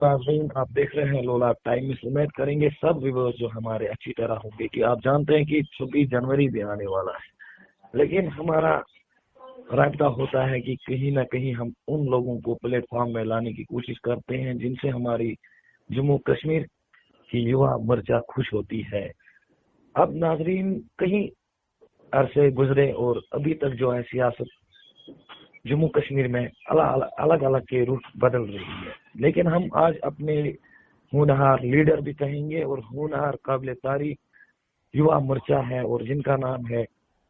नाज़रीन, आप देख रहे हैं लोला टाइम। में उम्मीद करेंगे सब व्यूअर्स जो हमारे अच्छी तरह होंगे कि आप जानते हैं कि 26 जनवरी भी आने वाला है, लेकिन हमारा राब्ता होता है कि कहीं ना कहीं हम उन लोगों को प्लेटफॉर्म में लाने की कोशिश करते हैं जिनसे हमारी जम्मू कश्मीर की युवा मोर्चा खुश होती है। अब नाजरीन, कहीं अरसे गुजरे और अभी तक जो है सियासत जम्मू कश्मीर में अलग अलग के रूट बदल रही है, लेकिन हम आज अपने होनहार लीडर भी कहेंगे और होनहार काबिल तारीफ युवा मोर्चा है और जिनका नाम है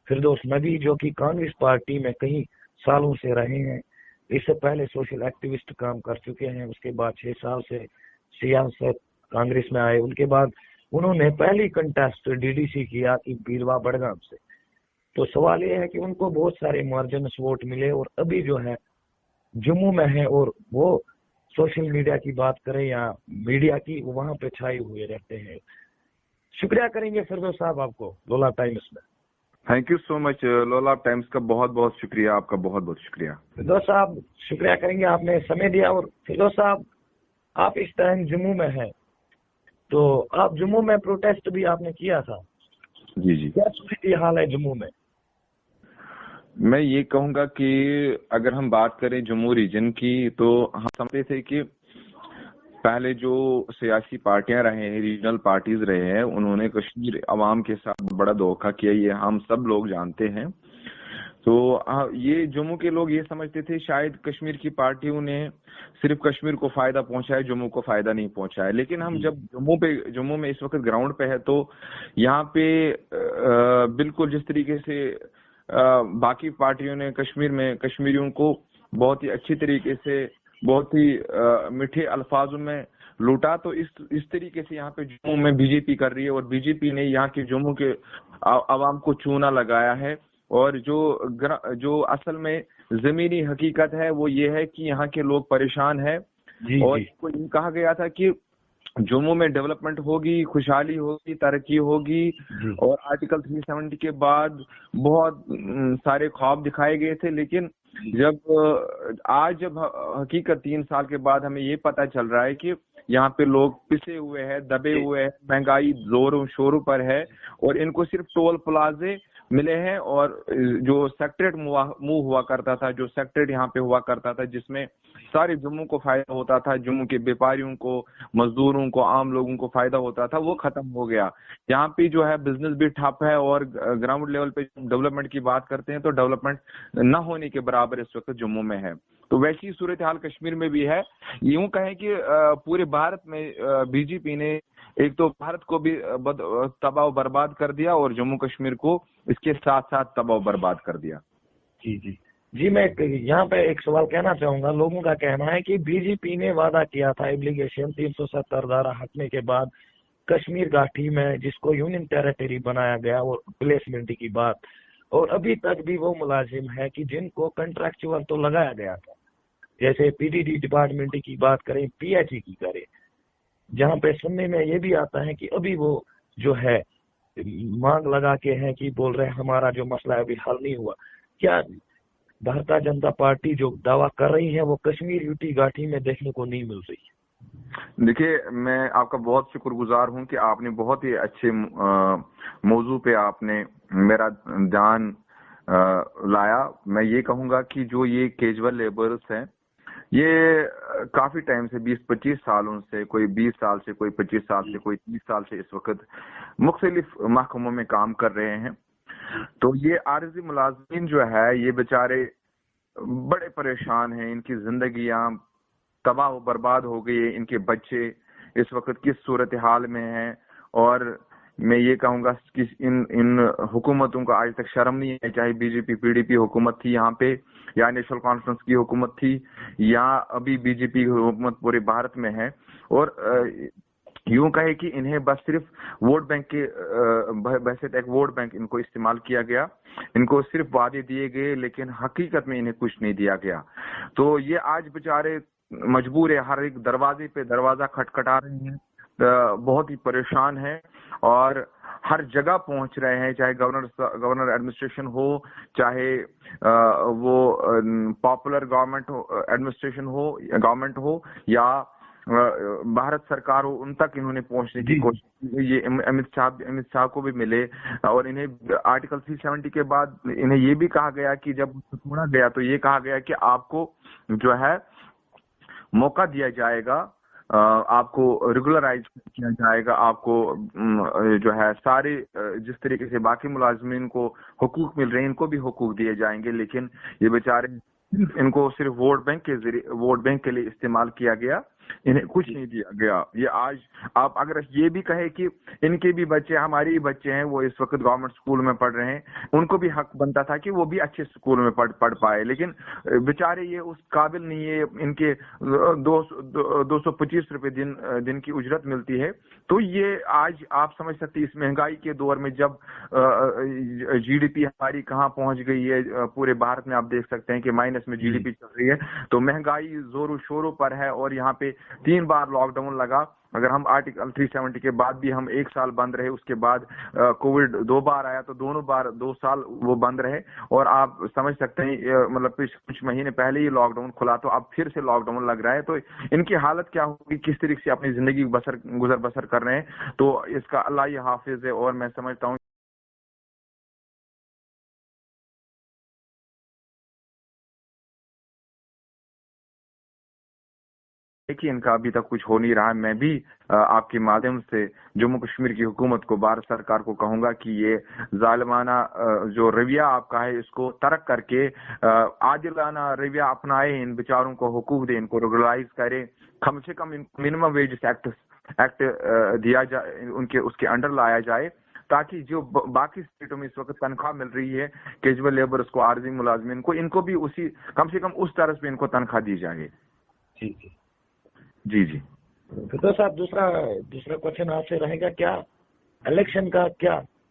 फिरदौस नबी, जो कि कांग्रेस पार्टी में कई सालों से रहे हैं। इससे पहले सोशल एक्टिविस्ट काम कर चुके हैं, उसके बाद 6 साल से सियासत कांग्रेस में आए। उनके बाद उन्होंने पहली कंटेस्ट डीडीसी किया कि बीरवा बड़गाम से। तो सवाल ये है कि उनको बहुत सारे मार्जिनस वोट मिले और अभी जो है जम्मू में है और वो सोशल मीडिया की बात करें या मीडिया की, वहां पे छाए हुए रहते हैं। शुक्रिया करेंगे फिरदौस साहब आपको लोला टाइम्स में। थैंक यू सो मच लोला टाइम्स का बहुत बहुत शुक्रिया, आपका बहुत बहुत शुक्रिया। फिरदौस साहब शुक्रिया करेंगे, आपने समय दिया। और फिरदौस साहब, आप इस टाइम जम्मू में हैं, तो आप जम्मू में प्रोटेस्ट भी आपने किया था। जी जी, क्या सूरत हाल है जम्मू में? मैं ये कहूंगा कि अगर हम बात करें जम्मू रीजन की, तो हम समझते थे कि पहले जो सियासी पार्टियां रहे हैं, रीजनल पार्टीज रहे हैं, उन्होंने कश्मीर अवाम के साथ बड़ा धोखा किया, ये हम सब लोग जानते हैं। तो ये जम्मू के लोग ये समझते थे शायद कश्मीर की पार्टियों ने सिर्फ कश्मीर को फायदा पहुंचाया, जम्मू को फायदा नहीं पहुंचाया। लेकिन हम जब जम्मू में इस वक्त ग्राउंड पे है, तो यहाँ पे बिल्कुल जिस तरीके से बाकी पार्टियों ने कश्मीर में कश्मीरियों को बहुत ही अच्छी तरीके से, बहुत ही मीठे अल्फाजों में लूटा, तो इस तरीके से यहाँ पे जम्मू में बीजेपी कर रही है। और बीजेपी ने यहाँ के जम्मू के आवाम को चूना लगाया है। और जो असल में जमीनी हकीकत है वो ये है कि यहाँ के लोग परेशान हैं। और इसको ये कहा गया था कि जम्मू में डेवलपमेंट होगी, खुशहाली होगी, तरक्की होगी। और आर्टिकल 370 के बाद बहुत सारे ख्वाब दिखाए गए थे। लेकिन जब हकीकत 3 साल के बाद हमें ये पता चल रहा है कि यहाँ पे लोग पिसे हुए हैं, दबे हुए हैं, महंगाई जोरों शोरों पर है, और इनको सिर्फ टोल प्लाजे मिले हैं। और जो सेक्रेट मूव हुआ करता था, जो सेक्रेट यहाँ पे हुआ करता था, जिसमें सारे जम्मू को फायदा होता था, जम्मू के व्यापारियों को, मजदूरों को, आम लोगों को फायदा होता था, वो खत्म हो गया। यहाँ पे जो है बिजनेस भी ठप है। और ग्राउंड लेवल पे डेवलपमेंट की बात करते हैं तो डेवलपमेंट न होने के बराबर इस वक्त जम्मू में है। तो वैसी सूरत हाल कश्मीर में भी है। यूं कहें कि पूरे भारत में बीजेपी ने एक तो भारत को भी तबाह बर्बाद कर दिया और जम्मू कश्मीर को इसके साथ साथ तबाह बर्बाद कर दिया। जी, मैं यहाँ पे एक सवाल कहना चाहूंगा। लोगों का कहना है कि बीजेपी ने वादा किया था एप्लीकेशन 370 धारा हटने के बाद कश्मीर घाटी में, जिसको यूनियन टेरिटरी बनाया गया, और प्लेसमेंट की बात, और अभी तक भी वो मुलाजिम है कि जिनको कंट्रैक्चुअल तो लगाया गया था। जैसे पीडीडी डिपार्टमेंट की बात करें, पीएचई की करें, जहाँ पे सुनने में ये भी आता है कि अभी वो जो है मांग लगा के हैं कि बोल रहे हैं हमारा जो मसला है अभी हल नहीं हुआ। क्या भारतीय जनता पार्टी जो दावा कर रही है वो कश्मीर यूटी घाटी में देखने को नहीं मिल रही? देखिए, मैं आपका बहुत शुक्रगुजार हूं कि आपने बहुत ही अच्छे मौजू पे आपने मेरा ध्यान लाया। मैं ये कहूंगा कि जो ये कैजुअल लेबर्स हैं, ये काफी टाइम से 20-25 सालों से, कोई 20 साल से, कोई 25 साल से, कोई 30 साल से इस वक्त मुख्तलिफ महकमों में काम कर रहे हैं। तो ये आरजी मुलाजिमीन जो है, ये बेचारे बड़े परेशान हैं। इनकी जिंदगियां तबाह बर्बाद हो गई है। इनके बच्चे इस वक्त किस सूरत हाल में हैं। और मैं ये कहूंगा कि इन हुकूमतों को आज तक शर्म नहीं है, चाहे बीजेपी पीडीपी हुकूमत थी यहाँ पे, या नेशनल कॉन्फ्रेंस की हुकूमत थी, या अभी बीजेपी की हुकूमत पूरे भारत में है। और यूं कहे कि इन्हें बस सिर्फ वोट बैंक के वैसे एक वोट बैंक इनको इस्तेमाल किया गया। इनको सिर्फ वादे दिए गए, लेकिन हकीकत में इन्हें कुछ नहीं दिया गया। तो ये आज बेचारे मजबूर है, हर एक दरवाजे पे दरवाजा खटखटा रहे हैं, बहुत ही परेशान है और हर जगह पहुंच रहे हैं, चाहे गवर्नर एडमिनिस्ट्रेशन हो, चाहे वो पॉपुलर गवर्नमेंट एडमिनिस्ट्रेशन हो, गवर्नमेंट हो, या भारत सरकार हो उन तक इन्होंने पहुंचने की कोशिश की। ये अमित शाह को भी मिले और इन्हें आर्टिकल 370 के बाद इन्हें ये भी कहा गया कि जब छोड़ा गया तो ये कहा गया कि आपको जो है मौका दिया जाएगा, आपको रेगुलराइज किया जाएगा, आपको जो है सारे जिस तरीके से बाकी मुलाजमीन को हुकूक मिल रहे हैं इनको भी हुकूक दिए जाएंगे। लेकिन ये बेचारे इनको सिर्फ वोट बैंक के लिए इस्तेमाल किया गया, इन्हें कुछ नहीं दिया गया। ये आज आप अगर ये भी कहे कि इनके भी बच्चे, हमारे भी बच्चे हैं, वो इस वक्त गवर्नमेंट स्कूल में पढ़ रहे हैं, उनको भी हक बनता था कि वो भी अच्छे स्कूल में पढ़ पाए, लेकिन बेचारे ये उस काबिल नहीं है। इनके 225 रुपए दिन की उजरत मिलती है। तो ये आज आप समझ सकते हैं इस महंगाई के दौर में जब जीडीपी हमारी कहाँ पहुंच गई है, पूरे भारत में आप देख सकते हैं कि माइनस में जीडीपी चल रही है। तो महंगाई जोरों शोरों पर है और यहाँ पे 3 बार लॉकडाउन लगा। अगर हम आर्टिकल 370 के बाद भी हम 1 साल बंद रहे, उसके बाद कोविड 2 बार आया तो दोनों बार 2 साल वो बंद रहे। और आप समझ सकते हैं मतलब कुछ महीने पहले ही लॉकडाउन खुला तो अब फिर से लॉकडाउन लग रहा है। तो इनकी हालत क्या होगी, किस तरीके से अपनी जिंदगी गुजर बसर कर रहे हैं, तो इसका अल्लाह ही हाफिज है। और मैं समझता हूँ कि इनका अभी तक कुछ हो नहीं रहा। मैं भी आपके माध्यम से जम्मू कश्मीर की हुकूमत को, भारत सरकार को कहूंगा कि ये जालिमाना जो रवैया आपका है इसको तर्क करके आदिलाना रवैया अपनाए, इन बेचारों को हुकूक दे, इनको रेगुलराइज करे, कम से कम मिनिमम वेजेस एक्ट दिया जाए, उसके अंडर लाया जाए, ताकि जो बाकी स्टेटों में इस वक्त तनख्वाह मिल रही है कैजुअल लेबर्स को, आर्जी मुलाजमीन को, इनको भी उसी कम से कम उस तरह पे इनको तनख्वाह दी जाए। जी जी तो साहब दूसरा क्वेश्चन आपसे रहेगा, क्या इलेक्शन का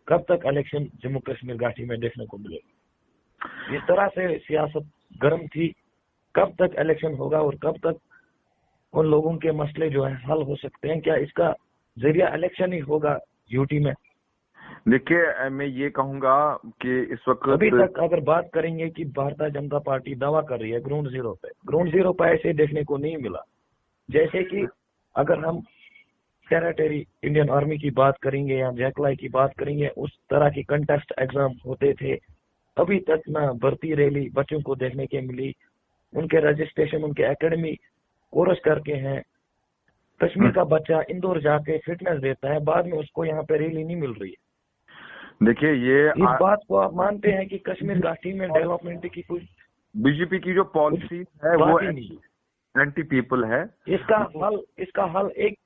कब तक इलेक्शन जम्मू कश्मीर घाटी में देखने को मिलेगा? इस तरह से सियासत गर्म थी, कब तक इलेक्शन होगा और कब तक उन लोगों के मसले जो है हल हो सकते हैं? क्या इसका जरिया इलेक्शन ही होगा यूटी में? देखिए, मैं ये कहूंगा कि इस वक्त अभी तक अगर बात करेंगे कि भारतीय जनता पार्टी दावा कर रही है ग्राउंड जीरो पे ऐसे देखने को नहीं मिला। जैसे कि अगर हम टेरिटरी इंडियन आर्मी की बात करेंगे या जैकलाई की बात करेंगे, उस तरह की कंटेस्ट एग्जाम होते थे। अभी तक ना भर्ती रैली बच्चों को देखने के मिली, उनके रजिस्ट्रेशन उनके एकेडमी कोर्स करके हैं। कश्मीर का बच्चा इंदौर जाके फिटनेस देता है, बाद में उसको यहाँ पे रैली नहीं मिल रही है। देखिए, ये इस बात को आप मानते हैं कि कश्मीर घाटी में डेवलपमेंट की कुछ बीजेपी की जो पॉलिसी है वो एंटी पीपल है। इसका हल एक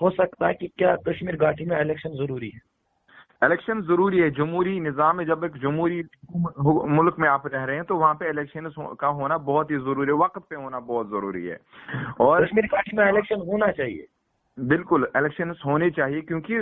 हो सकता है कि क्या कश्मीर घाटी में इलेक्शन जरूरी है? इलेक्शन जरूरी है। जमहूरी निजाम में जब एक जमहूरी मुल्क में आप रह रहे हैं तो वहाँ पे इलेक्शन का होना बहुत ही जरूरी है, वक्त पे होना बहुत जरूरी है। और कश्मीर घाटी में इलेक्शन होना चाहिए, बिल्कुल इलेक्शन होने चाहिए, क्योंकि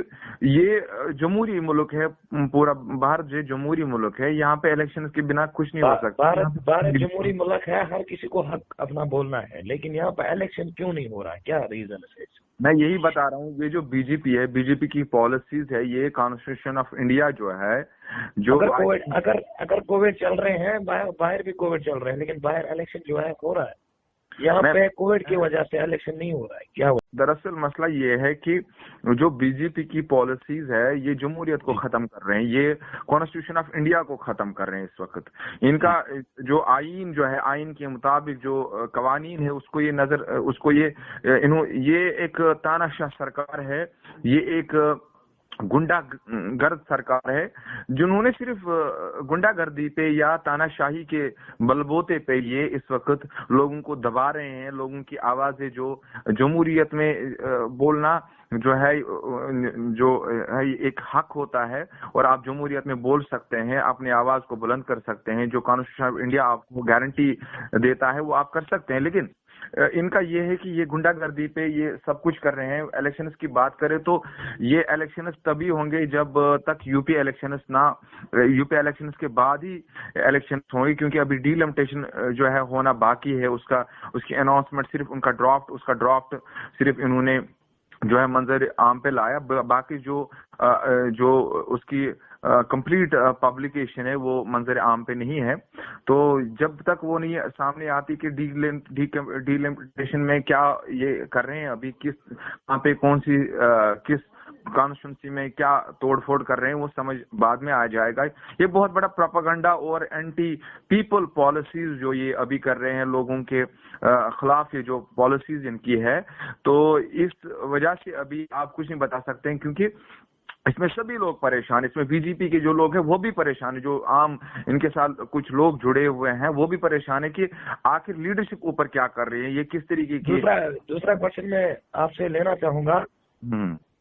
ये जमहूरी मुल्क है, पूरा भारत जो जमहूरी मुल्क है, यहाँ पे इलेक्शन के बिना कुछ नहीं हो सकता। भारत जमहूरी मुल्क है, हर किसी को हक अपना बोलना है, लेकिन यहाँ पे इलेक्शन क्यों नहीं हो रहा है? क्या रीजन है? मैं यही बता रहा हूँ, ये जो बीजेपी की पॉलिसीज है, ये कॉन्स्टिट्यूशन ऑफ इंडिया जो है, जो अगर कोविड चल रहे हैं, बाहर भी कोविड चल रहे हैं, लेकिन बाहर इलेक्शन जो है हो रहा है, यहाँ पे कोविड की वजह से इलेक्शन नहीं हो रहा है। क्या दरअसल मसला ये है कि जो बीजेपी की पॉलिसीज है, ये जमहूरियत को खत्म कर रहे हैं, ये कॉन्स्टिट्यूशन ऑफ इंडिया को खत्म कर रहे हैं इस वक्त। इनका जो आईन जो है, आईन के मुताबिक जो कवानीन है, उसको ये एक तानाशाह सरकार है, ये एक गुंडागर्द सरकार है, जिन्होंने सिर्फ गुंडागर्दी पे या तानाशाही के बलबोते पे ये इस वक्त लोगों को दबा रहे हैं। लोगों की आवाजें जो जमहूरियत में बोलना जो है एक हक होता है, और आप जमहूरियत में बोल सकते हैं, अपनी आवाज को बुलंद कर सकते हैं, जो कॉन्स्टिट्यूशन ऑफ इंडिया आपको गारंटी देता है वो आप कर सकते हैं। लेकिन इनका ये है कि ये गुंडागर्दी पे ये सब कुछ कर रहे हैं। इलेक्शंस की बात करें तो ये इलेक्शंस तभी होंगे जब तक यूपी इलेक्शंस के बाद ही इलेक्शंस होंगे, क्योंकि अभी डिलिमिटेशन जो है होना बाकी है। उसकी अनाउंसमेंट सिर्फ उसका ड्राफ्ट सिर्फ इन्होंने جو ہے منظر عام پہ لایا. باقی جو اس کی کمپلیٹ پبلیکیشن ہے وہ منظر عام پہ نہیں ہے. تو جب تک وہ نہیں سامنے آتی کہ ڈیلمیٹیشن میں کیا یہ کر رہے ہیں ابھی, کہاں پہ کون سی کس کانسٹیٹوئنسی میں کیا توڑ پھوڑ کر رہے ہیں, وہ سمجھ بعد میں آ جائے گا. یہ بہت بڑا پروپیگنڈا اور اینٹی پیپل پالیسیز جو یہ ابھی کر رہے ہیں لوگوں کے خلاف, یہ جو پالیسیز ان کی ہے, تو اس وجہ سے ابھی آپ کچھ نہیں بتا سکتے ہیں, کیونکہ اس میں سبھی لوگ پریشان, اس میں بی جے پی کے جو لوگ ہیں وہ بھی پریشان ہیں, جو عام ان کے ساتھ کچھ لوگ جڑے ہوئے ہیں وہ بھی پریشان ہے کہ آخر لیڈرشپ اوپر کیا کر رہی ہے, یہ کس طریقے کی. دوسرا کوشچن میں آپ سے لینا چاہوں گا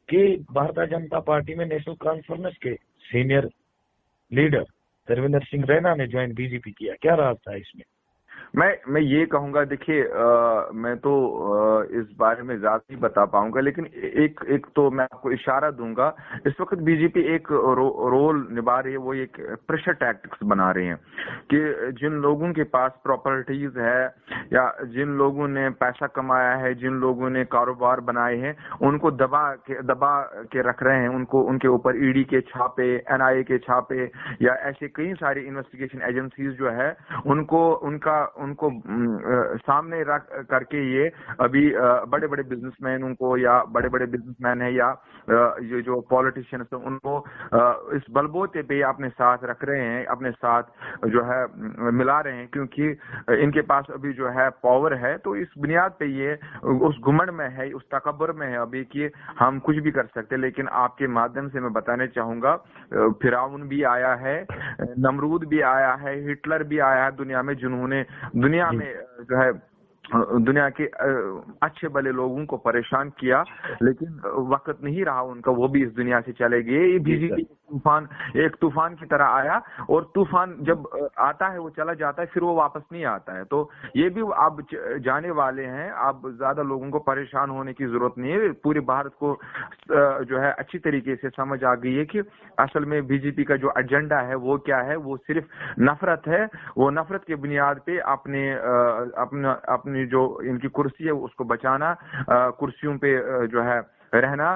کہ بھارتیہ جنتا پارٹی میں نیشنل کانفرنس کے سینئر لیڈر ترویندر سنگھ رینا نے جوائن بی جے پی کیا, کیا راز تھا اس میں؟ میں یہ کہوں گا, دیکھیے میں تو اس بارے میں زیادہ نہیں بتا پاؤں گا, لیکن ایک تو میں آپ کو اشارہ دوں گا. اس وقت بی جے پی ایک رول نبھا رہی ہے, وہ ایک پریشر ٹیکٹکس بنا رہے ہیں کہ جن لوگوں کے پاس پراپرٹیز ہے یا جن لوگوں نے پیسہ کمایا ہے, جن لوگوں نے کاروبار بنائے ہیں, ان کو دبا کے رکھ رہے ہیں, ان کے اوپر ای ڈی کے چھاپے, این آئی اے کے چھاپے, یا ایسے کئی ساری انویسٹیگیشن ایجنسیز جو ہے ان کو سامنے رکھ کر کے یہ ابھی بڑے بڑے بزنس مینوں کو یا بڑے بڑے بزنس مین ہیں یا یہ جو پالیٹیشینس ہیں ان کو اس بلبوتے پہ اپنے ساتھ رکھ رہے ہیں, اپنے ساتھ جو ہے ملا رہے ہیں, کیونکہ ان کے پاس ابھی جو ہے پاور ہے. تو اس بنیاد پہ یہ اس گھمنڈ میں ہے, اس تکبر میں ہے ابھی کہ ہم کچھ بھی کر سکتے. لیکن آپ کے مادھیم سے میں بتانا چاہوں گا, فرعون بھی آیا ہے, نمرود بھی آیا ہے, ہٹلر بھی آیا ہے دنیا میں, جنہوں نے دنیا میں جو ہے دنیا کے اچھے بھلے لوگوں کو پریشان کیا, لیکن وقت نہیں رہا ان کا, وہ بھی اس دنیا سے چلے گئے. یہ بی جے پی ایک طوفان کی طرح آیا, اور طوفان جب آتا ہے وہ چلا جاتا ہے, پھر وہ واپس نہیں آتا ہے. تو یہ بھی اب جانے والے ہیں, اب زیادہ لوگوں کو پریشان ہونے کی ضرورت نہیں ہے. پورے بھارت کو جو ہے اچھی طریقے سے سمجھ آ گئی ہے کہ اصل میں بی جے پی کا جو ایجنڈا ہے وہ کیا ہے. وہ صرف نفرت ہے, وہ نفرت کے بنیاد پہ اپنی جو ان کی کرسی ہے اس کو بچانا, کرسیوں پہ جو ہے رہنا,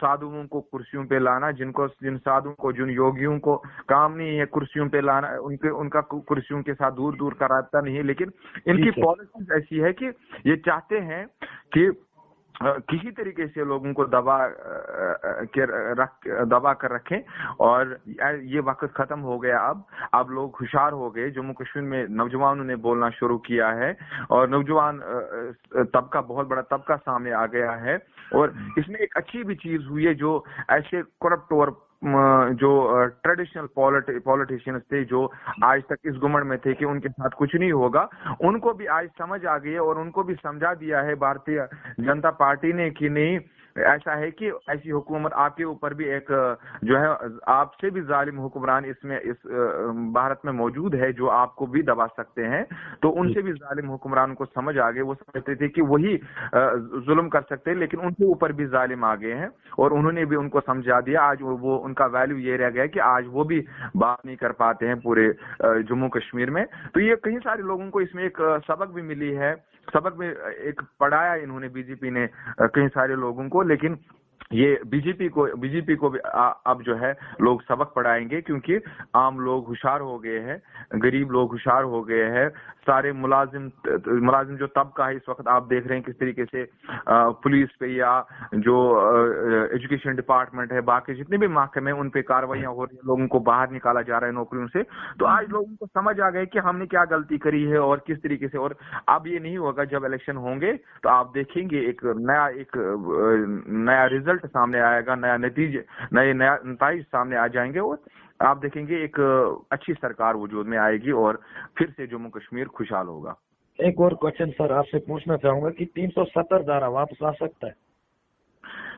سادھوؤں کو کرسیوں پہ لانا, جن سادھوؤں کو, جن یوگیوں کو کام نہیں ہے کرسیوں پہ لانا, ان کا کرسیوں کے ساتھ دور دور کا رابطہ نہیں ہے. لیکن ان کی پالیسیز ایسی ہے کہ یہ چاہتے ہیں کہ کسی طریقے سے لوگوں کو دبا کر رکھیں, اور یہ وقت ختم ہو گیا. اب لوگ ہوشیار ہو گئے. جموں کشمیر میں نوجوانوں نے بولنا شروع کیا ہے, اور نوجوان طبقہ, بہت بڑا طبقہ سامنے آ گیا ہے. اور اس میں ایک اچھی بھی چیز ہوئی ہے, جو ایسے کرپٹ اور جو ٹریڈیشنل پالیٹیشینز تھے جو آج تک اس گمنڈ میں تھے کہ ان کے ساتھ کچھ نہیں ہوگا, ان کو بھی آج سمجھ آ گئی ہے, اور ان کو بھی سمجھا دیا ہے بھارتیہ جنتا پارٹی نے کہ نہیں, ایسا ہے کہ ایسی حکومت آپ کے اوپر بھی ایک جو ہے آپ سے بھی ظالم حکمران اس بھارت میں موجود ہے جو آپ کو بھی دبا سکتے ہیں. تو ان سے بھی ظالم حکمران کو سمجھ آ گئے, وہ سمجھتے تھے کہ وہی ظلم کر سکتے ہیں, لیکن ان کے اوپر بھی ظالم آ گئے ہیں, اور انہوں نے بھی ان کو سمجھا دیا. آج وہ ان کا ویلیو یہ رہ گیا کہ آج وہ بھی بات نہیں کر پاتے ہیں پورے جموں کشمیر میں. تو یہ کئی سارے لوگوں کو اس میں ایک سبق بھی ملی ہے, سبق میں ایک پڑھایا انہوں نے, بی جے پی نے کئی سارے لوگوں کو. لیکن یہ بی جے پی کو بھی اب جو ہے لوگ سبق پڑھائیں گے, کیونکہ عام لوگ ہوشیار ہو گئے ہیں, غریب لوگ ہوشیار ہو گئے ہیں, سارے ملازم جو طبقہ ہے اس وقت آپ دیکھ رہے ہیں کس طریقے سے پولیس پہ یا جو ایجوکیشن ڈپارٹمنٹ ہے, باقی جتنے بھی محکمے ہیں ان پہ کارروائیاں ہو رہی ہیں, لوگوں کو باہر نکالا جا رہا ہے نوکریوں سے. تو آج لوگوں کو سمجھ آ گئے کہ ہم نے کیا غلطی کری ہے اور کس طریقے سے. اور اب یہ نہیں ہوگا, جب الیکشن ہوں گے تو آپ دیکھیں گے ایک نیا رزلٹ سامنے آئے گا, نئے نتائج سامنے آ جائیں گے, اور آپ دیکھیں گے ایک اچھی سرکار وجود میں آئے گی, اور پھر سے جموں کشمیر خوشحال ہوگا. ایک اور کوشچن سر آپ سے پوچھنا چاہوں گا کہ 370 دھارا واپس آ سکتا ہے؟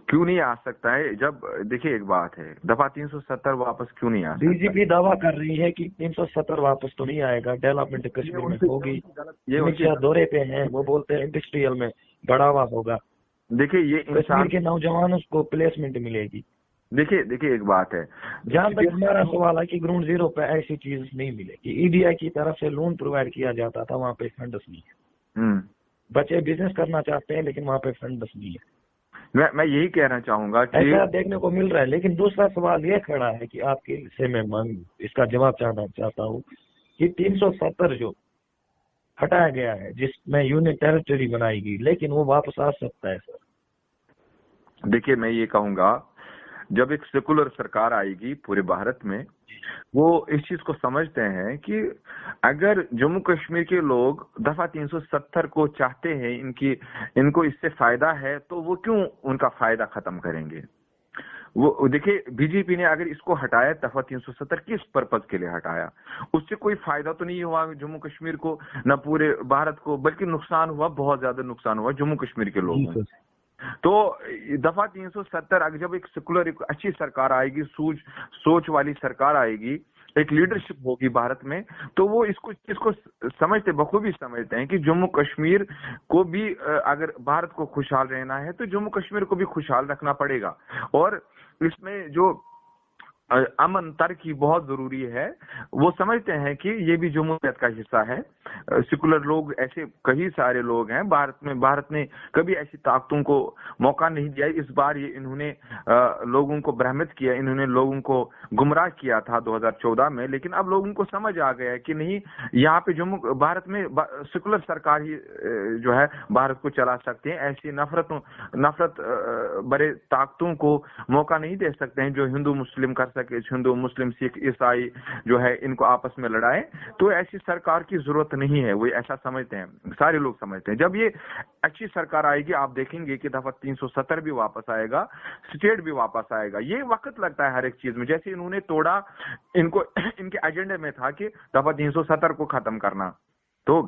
کیوں نہیں آ سکتا ہے؟ جب دیکھیے ایک بات ہے, دفعہ 370 واپس کیوں نہیں آ سکتا؟ بی جے پی دعویٰ کر رہی ہے کہ 370 واپس تو نہیں آئے گا, ڈیولپمنٹ کشمیر میں ہوگی. یہ دورے پہ ہیں, وہ بولتے ہیں انڈسٹریل میں بڑھاوا ہوگا. دیکھیے یہ کشمیر کے نوجوانوں کو پلیسمنٹ ملے گی. دیکھیے ایک بات ہے, جہاں تک ہمارا سوال ہے کہ گراؤنڈ زیرو پہ ایسی چیز نہیں ملے گی. ای ڈی آئی کی طرف سے لون پرووائڈ کیا جاتا تھا, وہاں پہ فنڈس نہیں ہے. بچے بزنس کرنا چاہتے ہیں لیکن وہاں پہ فنڈس نہیں ہے. मैं यही कहना चाहूंगा कि ऐसा देखने को मिल रहा है। लेकिन दूसरा सवाल ये खड़ा है कि आपके से मैं इसका जवाब चाहना चाहता हूँ कि 370 जो हटाया गया है, जिसमें यूनियन टेरिटरी बनाएगी, लेकिन वो वापस आ सकता है सर। देखिए, मैं ये कहूंगा, जब एक सेकुलर सरकार आएगी पूरे भारत में, वो इस चीज को समझते हैं कि अगर जम्मू कश्मीर के लोग दफा 370 को चाहते हैं, इनको इससे फायदा है, तो वो क्यों उनका फायदा खत्म करेंगे। वो देखिए, बीजेपी ने अगर इसको हटाया, दफा 370 किस पर्पज के लिए हटाया, उससे कोई फायदा तो नहीं हुआ जम्मू कश्मीर को, न पूरे भारत को, बल्कि नुकसान हुआ, बहुत ज्यादा नुकसान हुआ जम्मू कश्मीर के लोगों को। तो दफा 370 अगर जब एक सेकुलर, एक अच्छी सरकार आएगी, सोच वाली सरकार आएगी, एक लीडरशिप होगी भारत में, तो वो इसको समझते, बखूबी समझते हैं कि जम्मू कश्मीर को भी, अगर भारत को खुशहाल रहना है तो जम्मू कश्मीर को भी खुशहाल रखना पड़ेगा। और इसमें जो अमन तरक्की बहुत जरूरी है, वो समझते हैं कि ये भी जमहूरियत का हिस्सा है। सेकुलर लोग, ऐसे कई सारे लोग हैं भारत में, भारत ने कभी ऐसी ताकतों को मौका नहीं दिया। इस बार ये इन्होंने लोगों को भ्रमित किया, इन्होंने लोगों को गुमराह किया था 2014 में, लेकिन अब लोगों को समझ आ गया है कि नहीं, यहाँ पे भारत में सेकुलर सरकार ही जो है भारत को चला सकते हैं। ऐसी नफरत बड़े ताकतों को मौका नहीं दे सकते हैं जो हिंदू मुस्लिम कर, हिंदू मुस्लिम सिख ईसाई जो है इनको आपस में लड़ाए। तो ऐसी सरकार की जरूरत नहीं है, वो ऐसा समझते हैं, सारे लोग समझते हैं। जब ये अच्छी सरकार आएगी, आप देखेंगे कि दफा 370 भी वापस आएगा, स्टेट भी वापस आएगा। ये वक्त लगता है हर एक चीज में। जैसे इन्होंने तोड़ा, इनके एजेंडे में था कि दफा 370 को खत्म करना, तो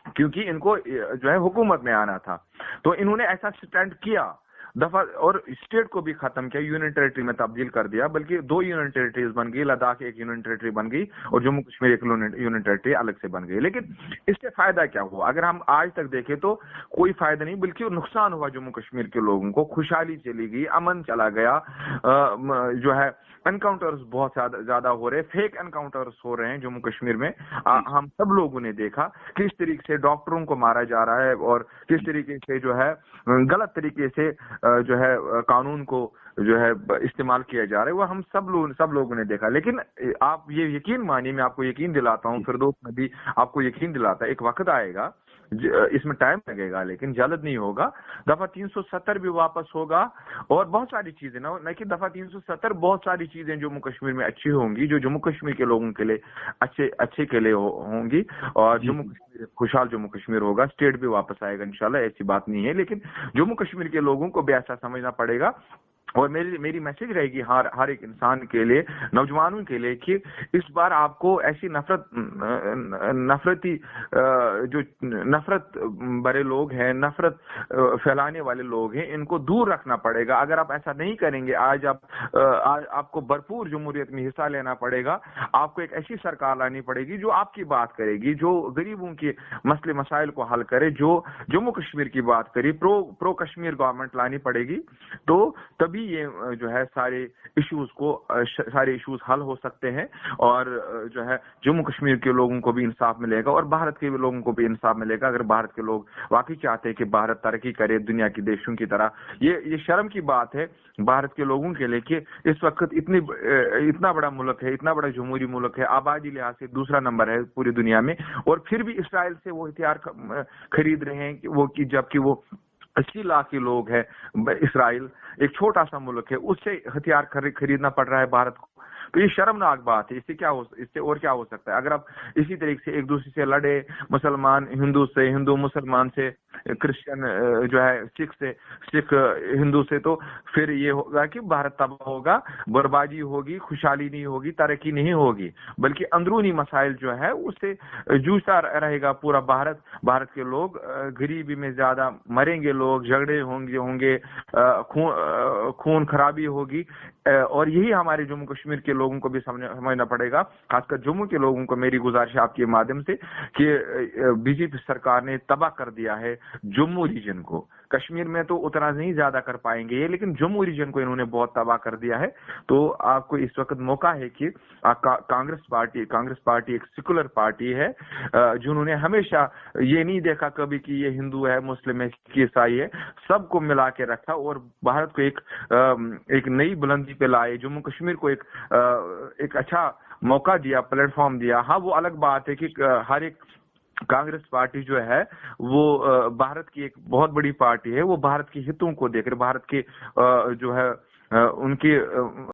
क्योंकि इनको जो है हुकूमत में आना था, तो इन्होंने ऐसा स्टैंड किया दफा, और स्टेट को भी खत्म किया, यूनियन टेरिटरी में तब्दील कर दिया, बल्कि 2 यूनियन टेरिटरीज बन गई, लद्दाख एक यूनियन टेरिटरी बन गई और जम्मू कश्मीर एक यूनियन टेरिटरी अलग से बन गई। लेकिन इससे फायदा क्या हुआ? अगर हम आज तक देखें तो कोई फायदा नहीं, बल्कि नुकसान हुआ जम्मू कश्मीर के लोगों को। खुशहाली चली गई, अमन चला गया, जो है एनकाउंटर्स बहुत ज्यादा हो रहे, फेक एनकाउंटर्स हो रहे हैं जम्मू कश्मीर में। हम सब लोगों ने देखा किस तरीके से डॉक्टरों को मारा जा रहा है और किस तरीके से जो है गलत तरीके से जो है कानून को जो है इस्तेमाल किया जा रहा है, वो हम सब लोगों ने देखा। लेकिन आप ये यकीन मानिए, मैं आपको यकीन दिलाता हूँ, फिरदौस में भी आपको यकीन दिलाता है, एक वक्त आएगा, इसमें टाइम लगेगा लेकिन जल्द नहीं होगा, दफा 370 भी वापस होगा। और बहुत सारी चीजें न कि दफा 370, बहुत सारी चीजें जम्मू कश्मीर में अच्छी होंगी, जो जम्मू कश्मीर के लोगों के लिए अच्छे के लिए होंगी, और जम्मू कश्मीर खुशहाल जम्मू कश्मीर होगा। स्टेट भी वापस आएगा इंशाल्लाह, ऐसी बात नहीं है। लेकिन जम्मू कश्मीर के लोगों को भी ऐसा समझना पड़ेगा। और मेरी मैसेज रहेगी हर एक इंसान के लिए, नौजवानों के लिए, कि इस बार आपको ऐसी नफरत भरे लोग हैं, नफरत फैलाने वाले लोग हैं, इनको दूर रखना पड़ेगा। अगर आप ऐसा नहीं करेंगे, आज आपको भरपूर जमहूरियत में हिस्सा लेना पड़ेगा। आपको एक ऐसी सरकार लानी पड़ेगी जो आपकी बात करेगी, जो गरीबों के मसले मसाइल को हल करे, जो जम्मू कश्मीर की बात करे, प्रो कश्मीर गवर्नमेंट लानी पड़ेगी। तो तभी ये जो है सारे इश्यूज हल हो सकते हैं, और जो है जम्मू कश्मीर के लोगों को भी इंसाफ मिलेगा और भारत के लोगों को भी इंसाफ मिलेगा। अगर भारत के लोग वाकई चाहते हैं कि भारत तरक्की करे दुनिया के देशों की तरह, ये शर्म की बात है भारत के लोगों के लिए कि इस वक्त इतना बड़ा मुल्क है, इतना बड़ा जमहूरी मुल्क है, आबादी लिहाज से दूसरा नंबर है पूरी दुनिया में, और फिर भी इसराइल से वो हथियार खरीद रहे हैं कि जबकि वो 80 लाख के लोग हैं। इसराइल एक छोटा सा मुल्क है, उससे हथियार खरीदना पड़ रहा है भारत को। तो ये शर्मनाक बात है। इससे और क्या हो सकता है? अगर आप इसी तरीके से एक दूसरे से लड़े, मुसलमान हिंदू से, हिंदू मुसलमान से, क्रिश्चियन जो है सिख हिंदू से, तो फिर ये होगा कि भारत तबाह होगा, बर्बादी होगी, खुशहाली नहीं होगी, तरक्की नहीं होगी, बल्कि अंदरूनी मसाइल जो है उससे जूझता रहेगा पूरा भारत के लोग। गरीबी में ज्यादा मरेंगे लोग, झगड़े होंगे, खून खराबी होगी, और यही हमारे जम्मू कश्मीर के लोगों को भी समझना पड़ेगा। खासकर जम्मू के लोगों को मेरी गुजारिश आपके माध्यम से कि बीजेपी सरकार ने तबाह कर दिया है जम्मू रीजन को। کشمیر میں تو اتنا نہیں زیادہ کر پائیں گے یہ، لیکن جموں ریجن کو انہوں نے بہت تباہ کر دیا ہے. تو آپ کو اس وقت موقع ہے کہ کانگریس پارٹی ایک سیکولر پارٹی ہے جنہوں نے ہمیشہ یہ نہیں دیکھا کبھی کہ یہ ہندو ہے، مسلم ہے، عیسائی ہے، سب کو ملا کے رکھا اور بھارت کو ایک نئی بلندی پہ لائے، جموں کشمیر کو ایک اچھا موقع دیا، پلیٹ فارم دیا. ہاں وہ الگ بات ہے کہ ہر ایک کانگریس پارٹی جو ہے وہ بھارت کی ایک بہت بڑی پارٹی ہے، وہ بھارت کے ہتوں کو دیکھ رہے، بھارت کے جو ہے ان کی